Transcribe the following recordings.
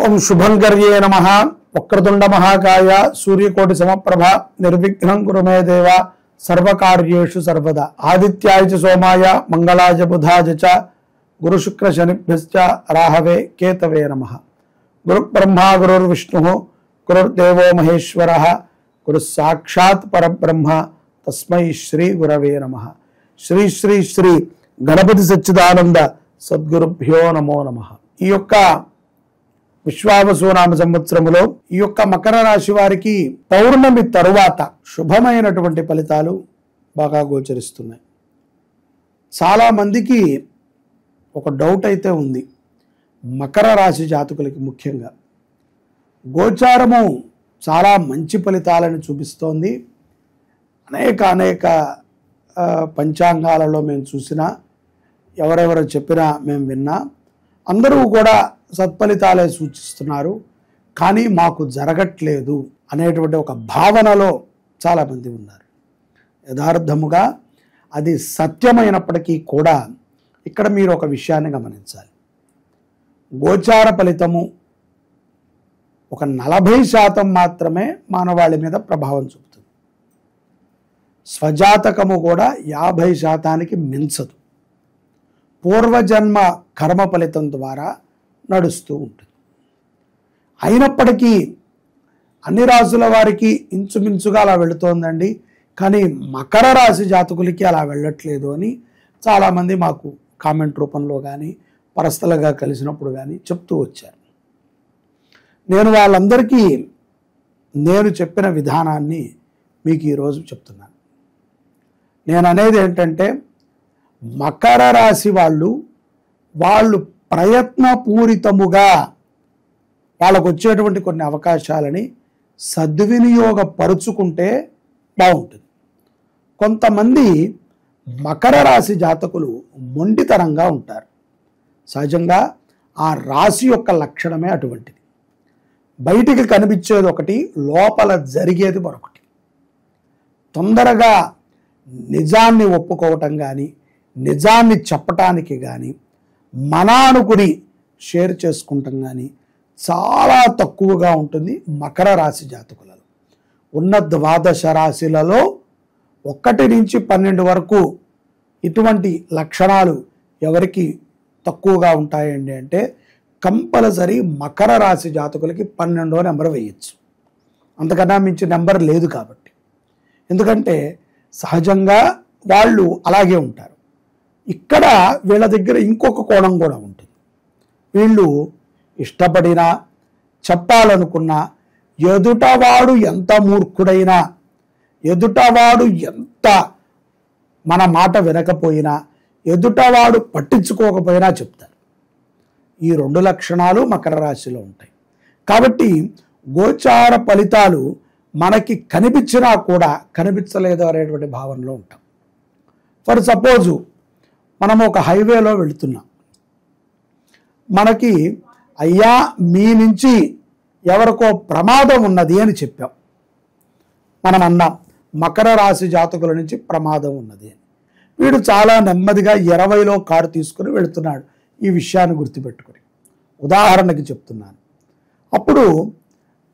ఓం శుభంకర్యే నమః. వక్రతుండ మహాకాయ సూర్యకోటి సమప్రభ నిర్విఘ్నం కురు మే దేవ సర్వకార్యేషు సర్వదా. ఆదిత్యాయ చ సోమాయ మంగళాయ బుధాయ చ గురు శుక్ర శనిభ్యశ్చ రాహవే కేతవే నమః. గురు బ్రహ్మా గురుర్విష్ణుః గురుర్దేవో మహేశ్వరః గురు సాక్షాత్ పరబ్రహ్మ తస్మై శ్రీ గురవే నమః. శ్రీ శ్రీ శ్రీ గణపతి సచ్చిదానంద సద్గురుభ్యో నమో నమః. ఈ యొక్క విశ్వావసునామ సంవత్సరములో ఈ యొక్క మకర రాశి వారికి పౌర్ణమి తరువాత శుభమైనటువంటి ఫలితాలు బాగా గోచరిస్తున్నాయి. చాలా మందికి ఒక డౌట్ అయితే ఉంది. మకర రాశి జాతకులకి ముఖ్యంగా గోచారము చాలా మంచి ఫలితాలను చూపిస్తోంది. అనేక పంచాంగాలలో మేము చూసినా, ఎవరెవరు చెప్పినా మేము విన్నా, అందరూ కూడా సత్ఫలితాలే సూచిస్తున్నారు. కానీ మాకు జరగట్లేదు అనేటువంటి ఒక భావనలో చాలామంది ఉన్నారు. యథార్థముగా అది సత్యమైనప్పటికీ కూడా ఇక్కడ మీరు ఒక విషయాన్ని గమనించాలి. గోచార ఫలితము ఒక 40% మాత్రమే మానవాళి మీద ప్రభావం చూపుతుంది. స్వజాతకము కూడా 50%కి మించదు. పూర్వజన్మ కర్మ ఫలితం ద్వారా నడుస్తూ ఉంటుంది. అయినప్పటికీ అన్ని రాశుల వారికి ఇంచుమించుగా అలా వెళుతోందండి, కానీ మకర రాశి జాతకులకి అలా వెళ్ళట్లేదు అని చాలామంది మాకు కామెంట్ రూపంలో కానీ పర్సనల్గా కలిసినప్పుడు కానీ చెప్తూ వచ్చారు. నేను వాళ్ళందరికీ నేను చెప్పిన విధానాన్ని మీకు ఈరోజు చెప్తున్నాను. నేను అనేది ఏంటంటే, మకర రాశి వాళ్ళు ప్రయత్నపూరితముగా వాళ్ళకు వచ్చేటువంటి కొన్ని అవకాశాలని సద్వినియోగపరుచుకుంటే బాగుంటుంది. కొంతమంది మకర రాశి జాతకులు మొండితనంగా ఉంటారు. సహజంగా ఆ రాశి యొక్క లక్షణమే అటువంటిది. బయటికి కనిపించేది ఒకటి, లోపల జరిగేది మరొకటి. తొందరగా నిజాన్ని ఒప్పుకోవటం కానీ, నిజాన్ని చెప్పటానికి కానీ, మనానుకుని షేర్ చేసుకుంటాం కానీ చాలా తక్కువగా ఉంటుంది మకర రాశి జాతకులలో. ఉన్న 12 రాశులలో 1 నుంచి 12 వరకు ఇటువంటి లక్షణాలు ఎవరికి తక్కువగా ఉంటాయండి అంటే, కంపల్సరీ మకర రాశి జాతకులకి 12వ నెంబర్ వేయచ్చు. అంతకన్నా మించి నెంబర్ లేదు కాబట్టి. ఎందుకంటే సహజంగా వాళ్ళు అలాగే ఉంటారు. ఇక్కడ వీళ్ళ దగ్గర ఇంకొక కోణం కూడా ఉంటుంది. వీళ్ళు ఇష్టపడినా, చెప్పాలనుకున్నా, ఎదుటవాడు ఎంత మూర్ఖుడైనా, ఎదుటవాడు ఎంత మన మాట వినకపోయినా, ఎదుటవాడు పట్టించుకోకపోయినా చెప్తారు. ఈ 2 లక్షణాలు మకర రాశిలో ఉంటాయి. కాబట్టి గోచార ఫలితాలు మనకి కనిపించినా కూడా కనిపించలేదు అనేటువంటి భావనలో ఉంటాం. ఫర్ సపోజు మనం ఒక హైవేలో వెళుతున్నాం. మనకి అయ్యా మీ నుంచి ఎవరికో ప్రమాదం ఉన్నది అని చెప్పాం. మనం అన్నాం మకర రాశి జాతకుల నుంచి ప్రమాదం ఉన్నది అని. వీడు చాలా నెమ్మదిగా 20లో కారు తీసుకుని వెళుతున్నాడు. ఈ విషయాన్ని గుర్తుపెట్టుకుని ఉదాహరణకి చెప్తున్నాను. అప్పుడు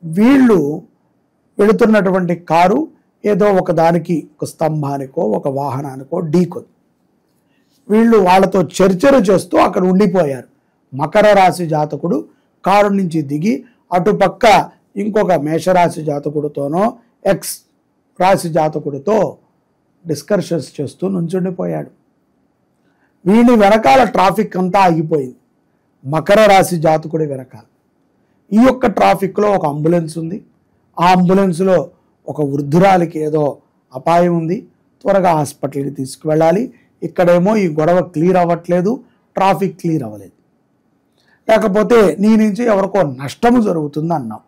వీళ్ళు వెళుతున్నటువంటి కారు ఏదో ఒక దానికి, ఒక స్తంభానికో ఒక వాహనానికో ఢీకొంది. వీళ్ళు వాళ్ళతో చర్చలు చేస్తూ అక్కడ ఉండిపోయారు. మకర రాశి జాతకుడు కారు నుంచి దిగి అటుపక్క ఇంకొక మేషరాశి జాతకుడితోనో ఎక్స్ రాశి జాతకుడితో డిస్కషన్స్ చేస్తూ నుంచుండిపోయాడు. వీని వెనకాల ట్రాఫిక్ అంతా ఆగిపోయింది. మకర రాశి జాతకుడి వెనకాల ఈ యొక్క ట్రాఫిక్లో ఒక అంబులెన్స్ ఉంది. ఆ అంబులెన్స్లో ఒక వృద్ధురాలికి ఏదో అపాయం ఉంది, త్వరగా హాస్పిటల్కి తీసుకువెళ్ళాలి. ఇక్కడేమో ఈ గొడవ క్లియర్ అవ్వట్లేదు, ట్రాఫిక్ క్లియర్ అవ్వలేదు. లేకపోతే నీ నుంచి ఎవరికో నష్టము జరుగుతుంది అన్నాం.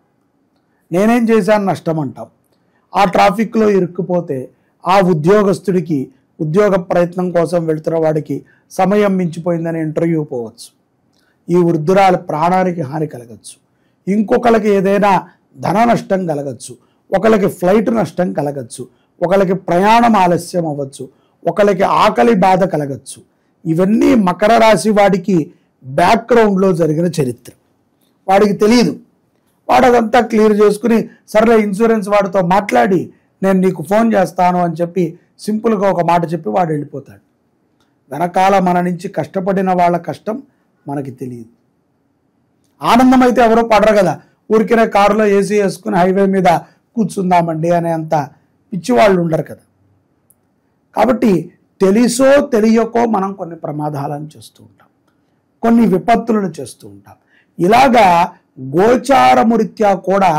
నేనేం చేశాను నష్టం అంటాం. ఆ ట్రాఫిక్లో ఇరుక్కుపోతే ఆ ఉద్యోగస్తుడికి ఉద్యోగ ప్రయత్నం కోసం వెళుతున్న వాడికి సమయం మించిపోయిందని ఇంటర్వ్యూ పోవచ్చు. ఈ వృద్ధురాలి ప్రాణానికి హాని కలగచ్చు. ఇంకొకరికి ఏదైనా ధన నష్టం కలగచ్చు. ఒకరికి ఫ్లైట్ నష్టం కలగచ్చు. ఒకరికి ప్రయాణం ఆలస్యం అవ్వచ్చు. ఒకరికి ఆకలి బాధ కలగచ్చు. ఇవన్నీ మకర రాశి వాడికి బ్యాక్గ్రౌండ్లో జరిగిన చరిత్ర. వాడికి తెలియదు. వాడు అదంతా క్లియర్ చేసుకుని సర్లే ఇన్సూరెన్స్ వాడితో మాట్లాడి నేను నీకు ఫోన్ చేస్తాను అని చెప్పి సింపుల్గా ఒక మాట చెప్పి వాడు వెళ్ళిపోతాడు. వెనకాల మన నుంచి కష్టపడిన వాళ్ళ కష్టం మనకి తెలియదు. ఆనందం అయితే ఎవరో పడరు కదా, ఊరికినే కారులో ఏసీ వేసుకుని హైవే మీద కూర్చుందామండి అనే అంత పిచ్చివాళ్ళు ఉండరు కదా. కాబట్టి తెలిసో తెలియకో మనం కొన్ని ప్రమాదాలను చేస్తూ ఉంటాం, కొన్ని విపత్తులను చేస్తూ ఉంటాం. ఇలాగా గోచారమురీత్యా కూడా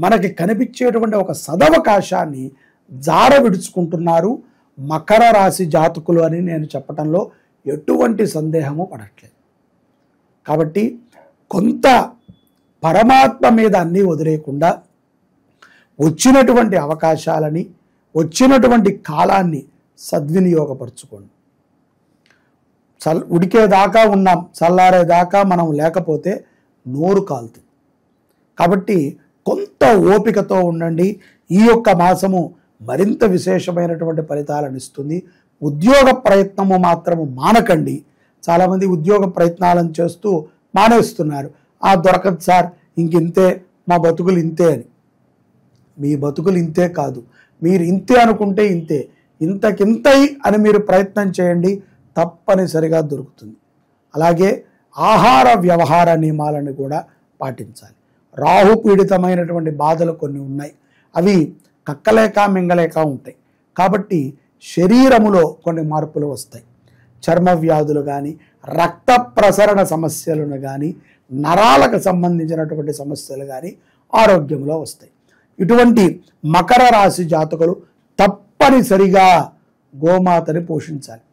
మనకి కనిపించేటువంటి ఒక సదవకాశాన్ని జార విడుచుకుంటున్నారు మకర రాశి జాతకులు అని నేను చెప్పడంలో ఎటువంటి సందేహము పడట్లేదు. కాబట్టి కొంత పరమాత్మ మీద అన్నీ వదిలేయకుండా వచ్చినటువంటి అవకాశాలని, వచ్చినటువంటి కాలాన్ని సద్వినియోగపరచుకోండి. ఉడికేదాకా ఉన్నాం, చల్లారేదాకా మనం లేకపోతే నోరు కాలుతుంది. కాబట్టి కొంత ఓపికతో ఉండండి. ఈ యొక్క మాసము మరింత విశేషమైనటువంటి ఫలితాలను ఇస్తుంది. ఉద్యోగ ప్రయత్నము మాత్రము మానకండి. చాలామంది ఉద్యోగ ప్రయత్నాలను చేస్తూ మానేస్తున్నారు. దొరకదు సార్, ఇంకింతే, మా బతుకులు ఇంతే అని. మీ బతుకులు ఇంతే కాదు, మీరు ఇంతే అనుకుంటే ఇంతే, ఇంతకింతై అని మీరు ప్రయత్నం చేయండి, తప్పనిసరిగా దొరుకుతుంది. అలాగే ఆహార వ్యవహార నియమాలను కూడా పాటించాలి. రాహు పీడితమైనటువంటి బాధలు కొన్ని ఉన్నాయి, అవి కక్కలేక మింగలేక ఉంటాయి. కాబట్టి శరీరములో కొన్ని మార్పులు వస్తాయి. చర్మ వ్యాధులు కానీ, రక్త ప్రసరణ సమస్యలను కానీ, నరాలకు సంబంధించినటువంటి సమస్యలు కానీ ఆరోగ్యంలో వస్తాయి. ఇటువంటి మకర రాశి జాతకులు తప్పనిసరిగా గోమాతని పోషించాలి,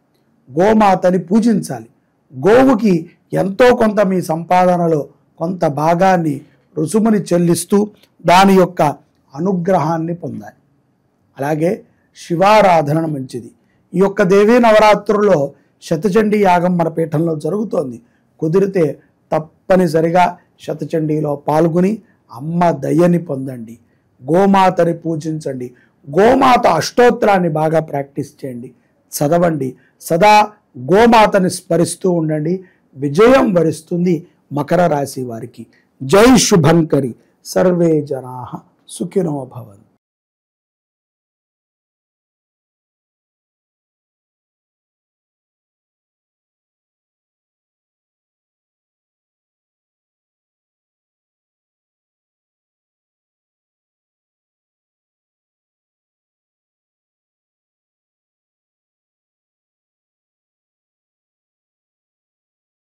గోమాతని పూజించాలి. గోవుకి ఎంతో కొంత మీ సంపాదనలో కొంత భాగాన్ని రుసుముని చెల్లిస్తూ దాని యొక్క అనుగ్రహాన్ని పొందాలి. అలాగే శివారాధన మంచిది. ఈ యొక్క దేవీ నవరాత్రుల్లో శతచండీ యాగం మన పీఠంలో జరుగుతోంది. కుదిరితే తప్పనిసరిగా శతచండీలో పాల్గొని అమ్మ దయని పొందండి, గోమాతని పూజించండి. గోమాత అష్టోత్తరాన్ని బాగా ప్రాక్టీస్ చేయండి, చదవండి. సదా గోమాతని స్మరిస్తూ ఉండండి. విజయం వరిస్తుంది మకర రాశి వారికి. జై శుభంకరి. సర్వే జనాః సుఖినో భవంతు.